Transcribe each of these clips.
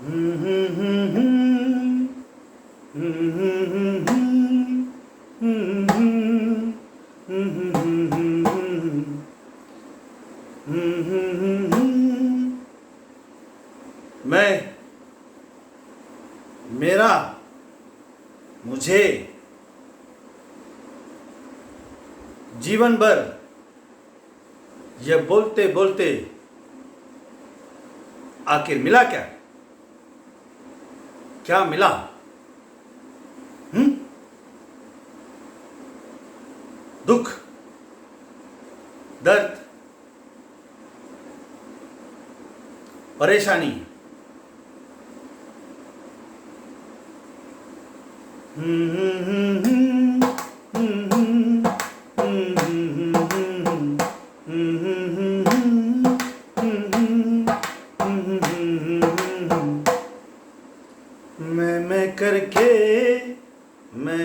मैं, मेरा, मुझे जीवन भर यह बोलते बोलते आखिर मिला क्या? क्या मिला? दुख, दर्द, परेशानी,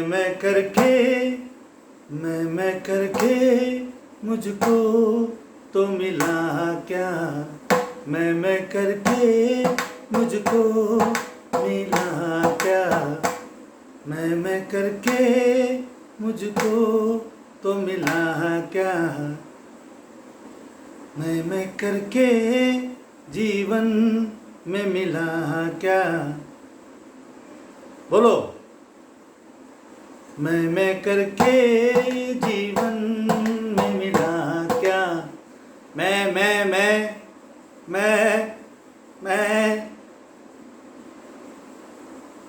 मैं करके, मैं करके मुझको तो मिला क्या? मैं करके मुझको मिला क्या? मैं करके मुझको तो मिला क्या? मैं करके जीवन में मिला क्या? बोलो। मैं करके जीवन में मिला क्या? मैं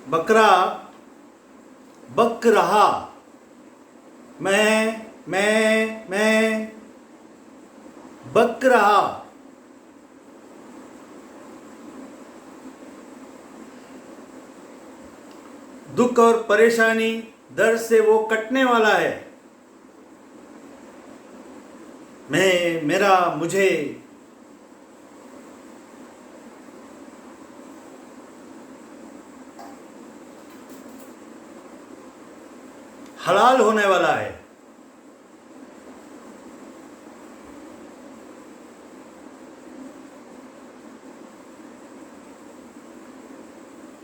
बकरा बक रहा। मैं बक रहा। दुख और परेशानी, दर्द से वो कटने वाला है। मैं, मेरा, मुझे हलाल होने वाला है।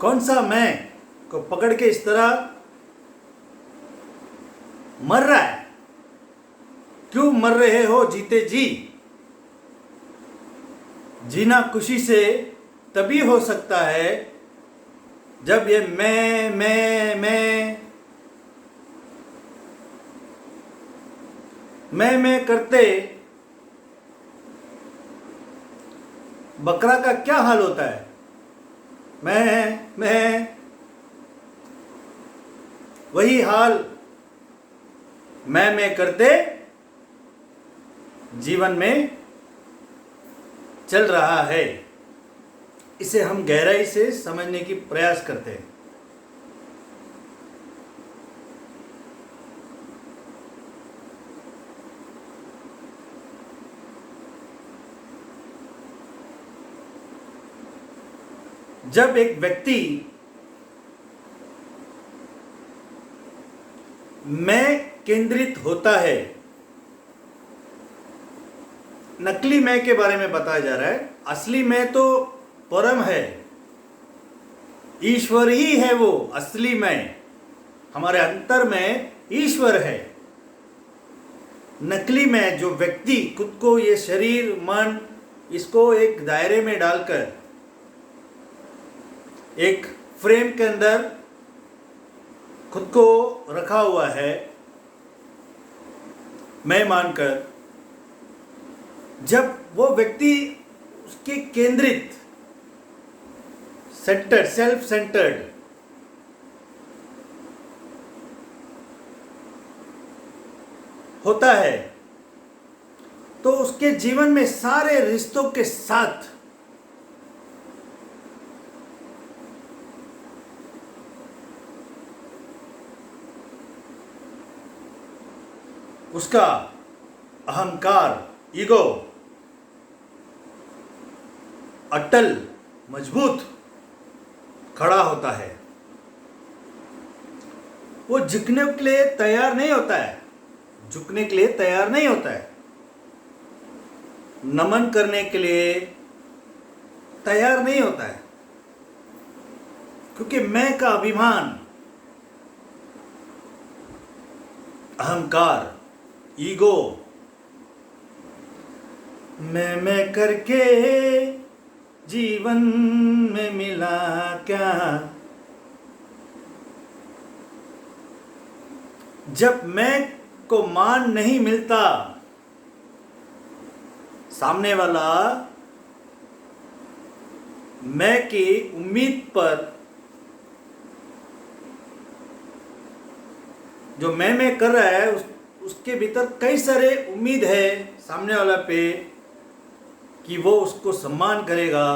कौन सा मैं को पकड़ के इस तरह मर रहा है? क्यों मर रहे हो जीते जी? जीना खुशी से तभी हो सकता है जब ये मैं करते बकरा का क्या हाल होता है? मैं वही हाल मैं करते जीवन में चल रहा है। इसे हम गहराई से समझने की प्रयास करते हैं। जब एक व्यक्ति मैं केंद्रित होता है, नकली मैं के बारे में बताया जा रहा है। असली मैं तो परम है, ईश्वर ही है वो असली मैं। हमारे अंतर में ईश्वर है। नकली मैं, जो व्यक्ति खुद को, ये शरीर, मन, इसको एक दायरे में डालकर एक फ्रेम के अंदर खुद को रखा हुआ है मैं मानकर, जब वो व्यक्ति उसके केंद्रित, सेंटर्ड, सेल्फ सेंटर्ड होता है, तो उसके जीवन में सारे रिश्तों के साथ उसका अहंकार, ईगो अटल, मजबूत खड़ा होता है। वो झुकने के लिए तैयार नहीं होता है, झुकने के लिए तैयार नहीं होता है, नमन करने के लिए तैयार नहीं होता है। क्योंकि मैं का अभिमान, अहंकार, ईगो, मैं करके जीवन में मिला क्या। जब मैं को मान नहीं मिलता, सामने वाला मैं की उम्मीद पर, जो मैं कर रहा है उसके भीतर कई सारे उम्मीद है सामने वाला पे कि वो उसको सम्मान करेगा,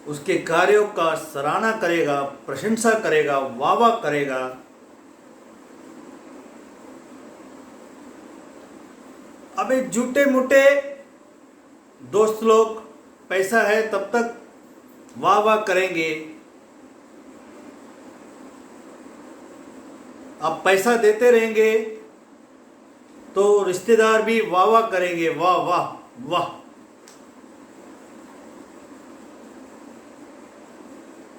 उसके कार्यों का सराहना करेगा, प्रशंसा करेगा, वाह वाह करेगा। अबे झूठे मूठे दोस्त लोग, पैसा है तब तक वाह वाह करेंगे, आप पैसा देते रहेंगे तो रिश्तेदार भी वाह वाह करेंगे, वाह वाह वाह।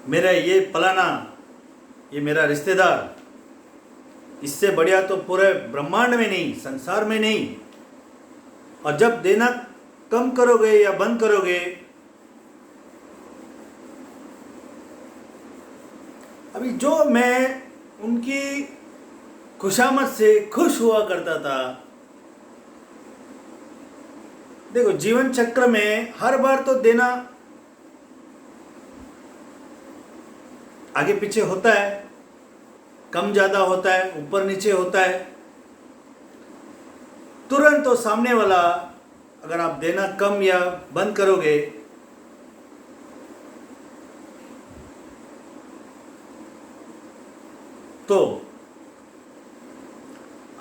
मेरा ये फलाना, ये मेरा रिश्तेदार, इससे बढ़िया तो पूरे ब्रह्मांड में नहीं, संसार में नहीं। और जब देना कम करोगे या बंद करोगे, अभी जो मैं उनकी खुशामद से खुश हुआ करता था, देखो जीवन चक्र में हर बार तो देना आगे पीछे होता है, कम ज़्यादा होता है, ऊपर नीचे होता है। तुरंत तो सामने वाला अगर आप देना कम या बंद करोगे तो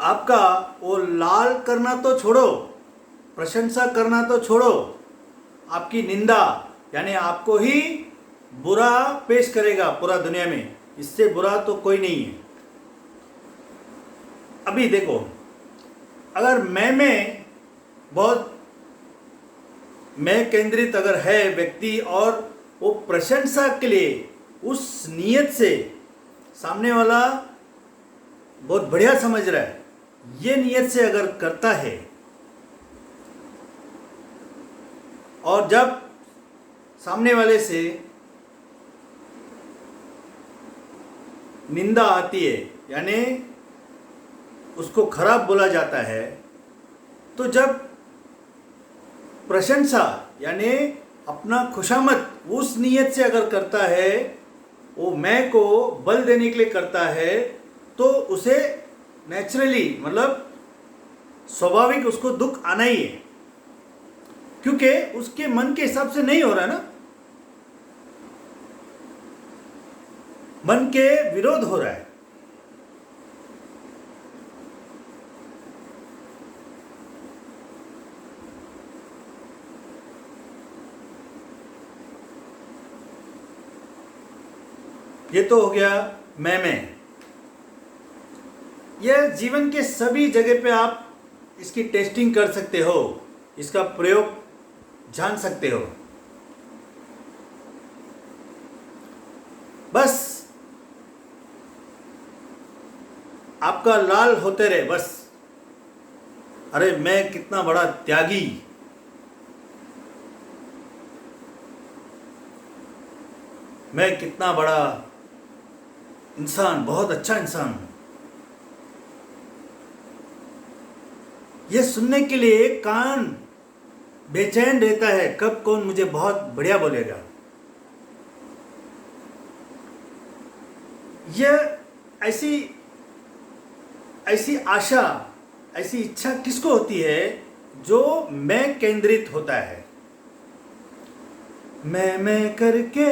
आपका वो लाल करना तो छोड़ो, प्रशंसा करना तो छोड़ो, आपकी निंदा यानी आपको ही बुरा पेश करेगा पूरा दुनिया में। इससे बुरा तो कोई नहीं है। अभी देखो, अगर मैं बहुत मैं केंद्रित अगर है व्यक्ति और वो प्रशंसा के लिए उस नियत से सामने वाला बहुत बढ़िया समझ रहा है, ये नियत से अगर करता है, और जब सामने वाले से निंदा आती है यानी उसको खराब बोला जाता है, तो जब प्रशंसा यानी अपना खुशामद उस नियत से अगर करता है, वो मैं को बल देने के लिए करता है, तो उसे नेचुरली मतलब स्वाभाविक उसको दुख आना ही है, क्योंकि उसके मन के हिसाब से नहीं हो रहा ना, मन के विरोध हो रहा है। ये तो हो गया मैं। यह जीवन के सभी जगह पे आप इसकी टेस्टिंग कर सकते हो, इसका प्रयोग जान सकते हो। बस आपका लाल होते रहे बस। अरे मैं कितना बड़ा त्यागी, मैं कितना बड़ा इंसान, बहुत अच्छा इंसान हूं। यह सुनने के लिए कान बेचैन रहता है, कब कौन मुझे बहुत बढ़िया बोलेगा। यह ऐसी आशा, ऐसी इच्छा किसको होती है जो मैं केंद्रित होता है। मैं करके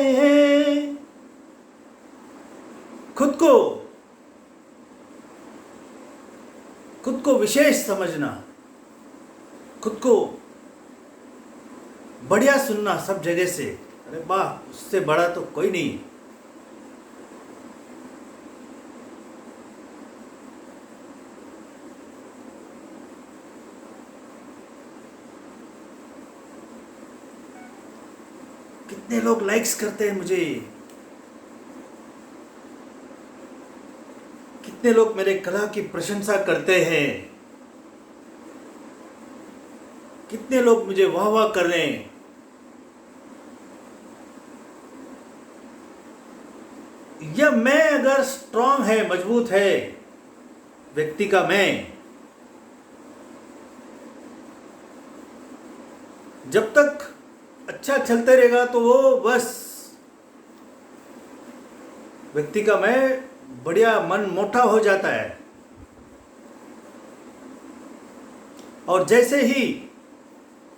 खुद को विशेष समझना, खुद को बढ़िया सुनना सब जगह से, अरे वाह उससे बड़ा तो कोई नहीं। कितने लोग लाइक्स करते हैं मुझे, कितने लोग मेरे कला की प्रशंसा करते हैं, कितने लोग मुझे वाह वाह कर रहे हैं। यह मैं अगर स्ट्रांग है, मजबूत है व्यक्ति का मैं, जब तक अच्छा चलते रहेगा तो वो बस व्यक्ति का मैं बढ़िया मन मोटा हो जाता है। और जैसे ही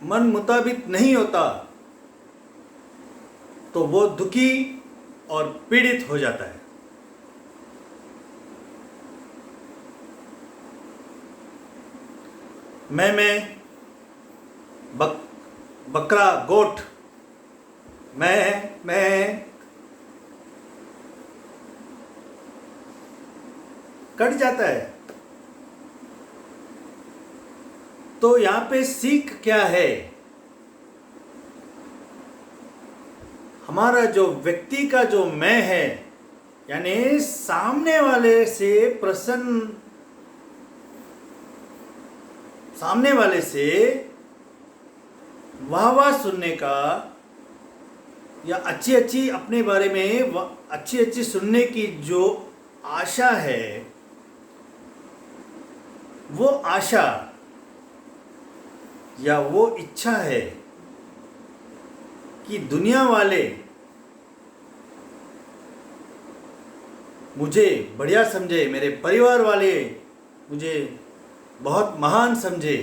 मन मुताबिक नहीं होता तो वो दुखी और पीड़ित हो जाता है। मैं बकरा गोट, मैं कट जाता है। तो यहां पे सीख क्या है? हमारा जो व्यक्ति का जो मैं है, यानी सामने वाले से सामने वाले से वाह वाह सुनने का, या अच्छी अपने बारे में अच्छी सुनने की जो आशा है, वो आशा या वो इच्छा है कि दुनिया वाले मुझे बढ़िया समझे, मेरे परिवार वाले मुझे बहुत महान समझे,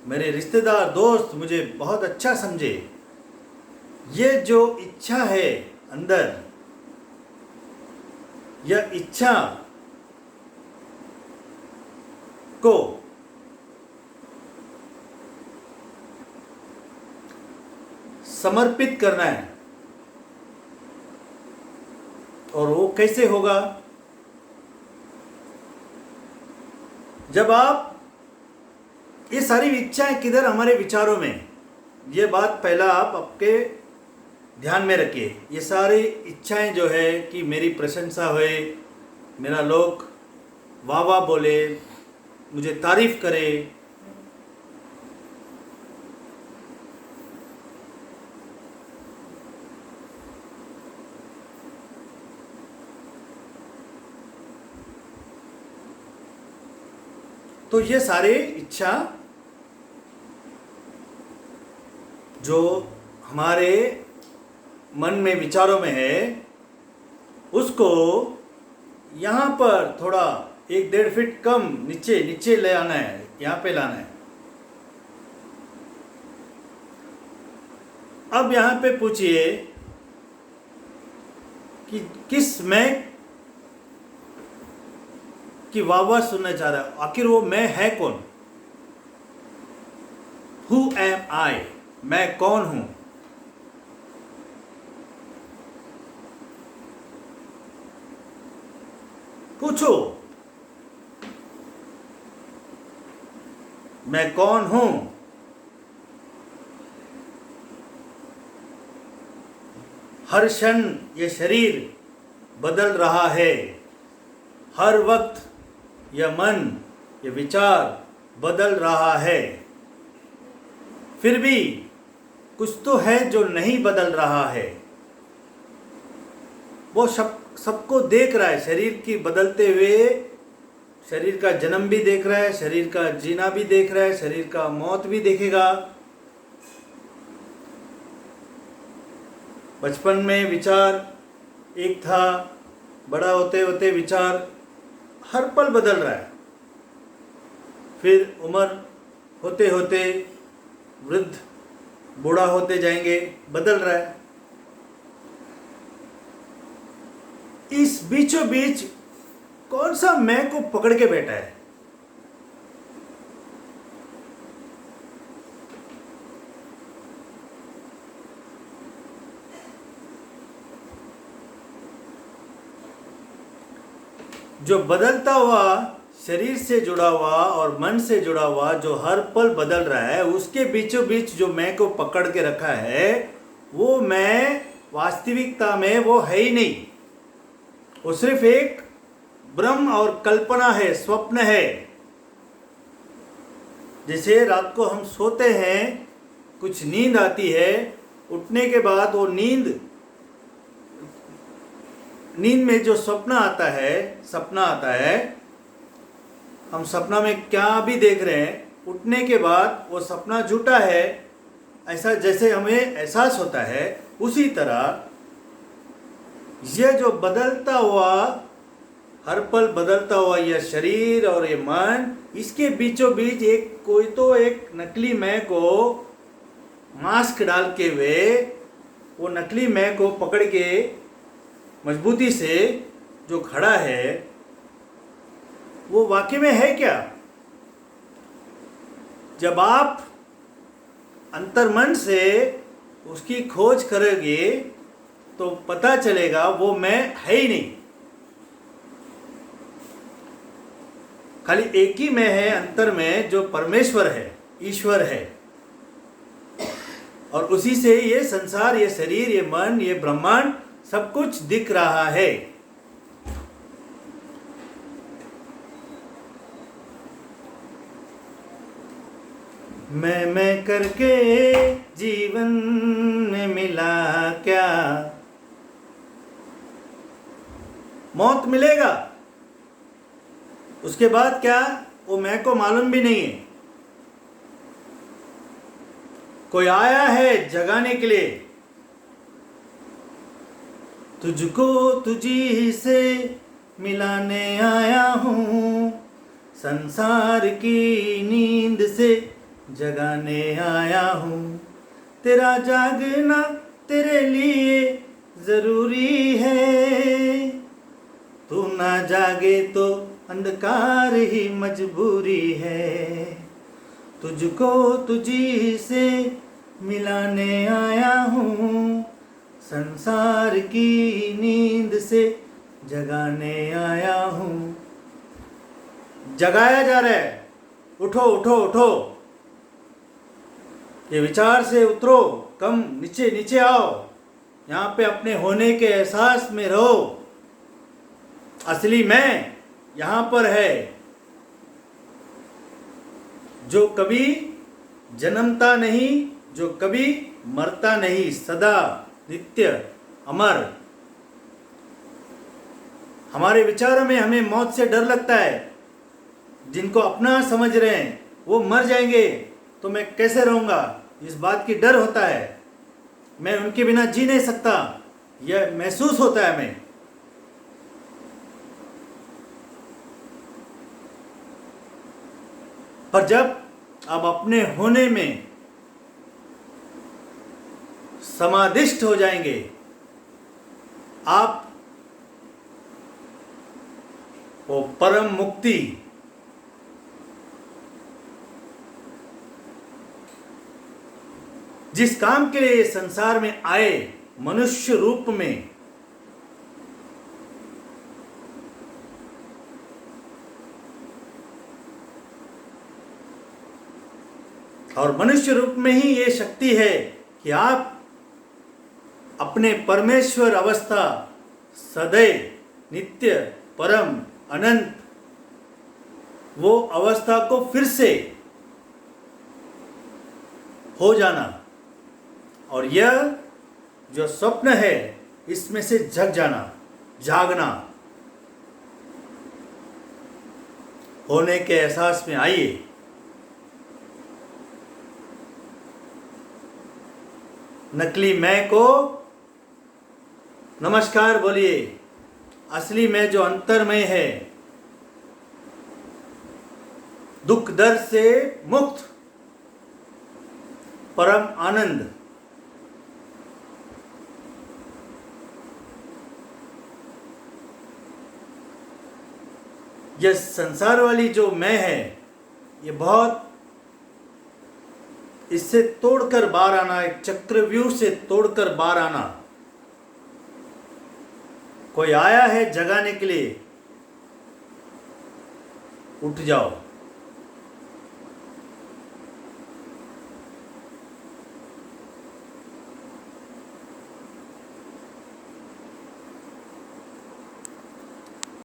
मेरे रिश्तेदार दोस्त मुझे बहुत अच्छा समझे। ये जो इच्छा है अंदर, यह इच्छा को समर्पित करना है। और वो कैसे होगा? जब आप, ये सारी इच्छाएं किधर? हमारे विचारों में। ये बात पहला आप आपके ध्यान में रखिए। ये सारी इच्छाएं जो है कि मेरी प्रशंसा होए, मेरा लोग वाह वाह बोले, मुझे तारीफ करे, तो ये सारे इच्छा जो हमारे मन में विचारों में है, उसको यहाँ पर थोड़ा 1-1.5 फीट कम नीचे ले आना है, यहाँ पे लाना है। अब यहाँ पे पूछिए कि किस मैं की वाह वाह सुनना चाह रहा है? आखिर वो मैं है कौन? Who am I? मैं कौन हूं? पूछो, मैं कौन हूं? हर क्षण ये शरीर बदल रहा है, हर वक्त यह मन, ये विचार बदल रहा है। फिर भी कुछ तो है जो नहीं बदल रहा है। वो सबको देख रहा है, शरीर की बदलते हुए, शरीर का जन्म भी देख रहा है, शरीर का जीना भी देख रहा है, शरीर का मौत भी देखेगा। बचपन में विचार एक था, बड़ा होते होते विचार हर पल बदल रहा है। फिर उम्र होते होते वृद्ध, बूढ़ा होते जाएंगे, बदल रहा है। इस बीचों बीच कौन सा मैं को पकड़ के बैठा है? जो बदलता हुआ, शरीर से जुड़ा हुआ और मन से जुड़ा हुआ, जो हर पल बदल रहा है, उसके बीचों बीच जो मैं को पकड़ के रखा है, वो मैं वास्तविकता में वो है ही नहीं। वो सिर्फ एक भ्रम और कल्पना है, स्वप्न है। जैसे रात को हम सोते हैं, कुछ नींद आती है, उठने के बाद वो नींद में जो सपना आता है, हम सपना में क्या भी देख रहे हैं, उठने के बाद वो सपना झूठा है, ऐसा जैसे हमें एहसास होता है। उसी तरह यह जो बदलता हुआ, हर पल बदलता हुआ यह शरीर और ये मन, इसके बीचों बीच एक नकली मैं को मास्क डाल के वो नकली मैं को पकड़ के मजबूती से जो खड़ा है, वो वाकई में है क्या? जब आप अंतर्मन से उसकी खोज करोगे तो पता चलेगा वो मैं है ही नहीं। खाली एक ही मैं है अंतर में, जो परमेश्वर है, ईश्वर है। और उसी से ये संसार, ये शरीर, ये मन, ये ब्रह्मांड सब कुछ दिख रहा है। मैं करके जीवन में मिला क्या? मौत मिलेगा, उसके बाद क्या वो मैं को मालूम भी नहीं है। कोई आया है जगाने के लिए, तुझको तुझी से मिलाने आया हूँ, संसार की नींद से जगाने आया हूँ। तेरा जागना तेरे लिए जरूरी है, तू ना जागे तो अंधकार ही मजबूरी है। तुझको तुझी से मिलाने आया हूँ, संसार की नींद से जगाने आया हूँ। जगाया जा रहा है, उठो उठो उठो, ये विचार से उतरो, कम नीचे नीचे आओ, यहाँ पे अपने होने के एहसास में रहो। असली मैं यहाँ पर है, जो कभी जन्मता नहीं, जो कभी मरता नहीं, सदा नित्य अमर। हमारे विचारों में हमें मौत से डर लगता है। जिनको अपना समझ रहे हैं वो मर जाएंगे तो मैं कैसे रहूँगा, इस बात की डर होता है। मैं उनके बिना जी नहीं सकता, यह महसूस होता है हमें। पर जब आप अपने होने में समाधिष्ट हो जाएंगे, आप वो परम मुक्ति, जिस काम के लिए संसार में आए, मनुष्य रूप में, और मनुष्य रूप में ही ये शक्ति है कि आप अपने परमेश्वर अवस्था, सदैव नित्य परम अनंत, वो अवस्था को फिर से हो जाना, और यह जो स्वप्न है इसमें से जग जाना, जागना। होने के एहसास में आइए। नकली मैं को नमस्कार बोलिए। असली मैं जो अंतर में है, दुख दर्द से मुक्त, परम आनंद, यह संसार वाली जो मैं है, ये बहुत, इससे तोड़कर बाहर आना, एक चक्रव्यूह से तोड़कर बाहर आना। कोई आया है जगाने के लिए, उठ जाओ।